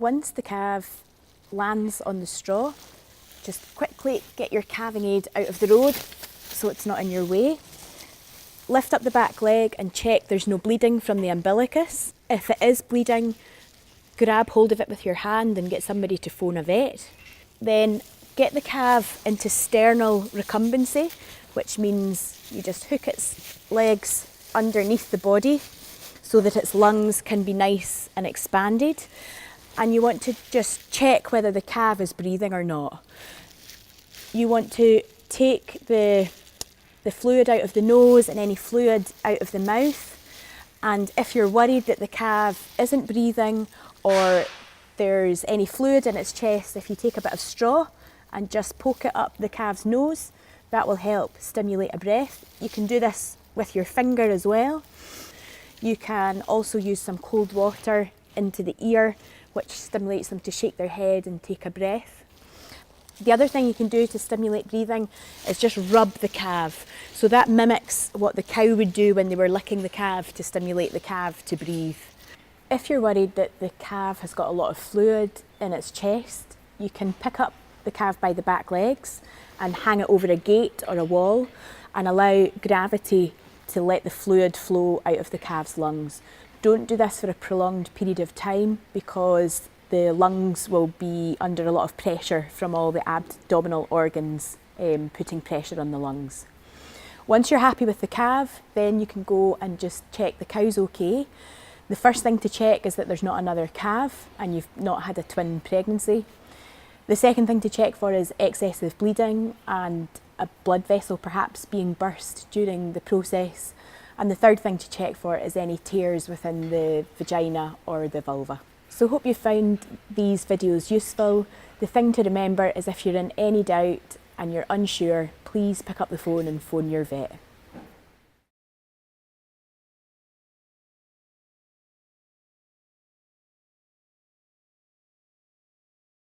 Once the calf lands on the straw, just quickly get your calving aid out of the road so it's not in your way. Lift up the back leg and check there's no bleeding from the umbilicus. If it is bleeding, grab hold of it with your hand and get somebody to phone a vet. Then get the calf into sternal recumbency, which means you just hook its legs underneath the body so that its lungs can be nice and expanded. And you want to just check whether the calf is breathing or not. You want to take the fluid out of the nose and any fluid out of the mouth. And if you're worried that the calf isn't breathing or there's any fluid in its chest, if you take a bit of straw and just poke it up the calf's nose, that will help stimulate a breath. You can do this with your finger as well. You can also use some cold water into the ear, which stimulates them to shake their head and take a breath. The other thing you can do to stimulate breathing is just rub the calf. So that mimics what the cow would do when they were licking the calf to stimulate the calf to breathe. If you're worried that the calf has got a lot of fluid in its chest, you can pick up the calf by the back legs and hang it over a gate or a wall and allow gravity to let the fluid flow out of the calf's lungs. Don't do this for a prolonged period of time because the lungs will be under a lot of pressure from all the abdominal organs putting pressure on the lungs. Once you're happy with the calf, then you can go and just check the cow's okay. The first thing to check is that there's not another calf and you've not had a twin pregnancy. The second thing to check for is excessive bleeding and a blood vessel perhaps being burst during the process. And the third thing to check for is any tears within the vagina or the vulva. So hope you found these videos useful. The thing to remember is if you're in any doubt and you're unsure, please pick up the phone and phone your vet.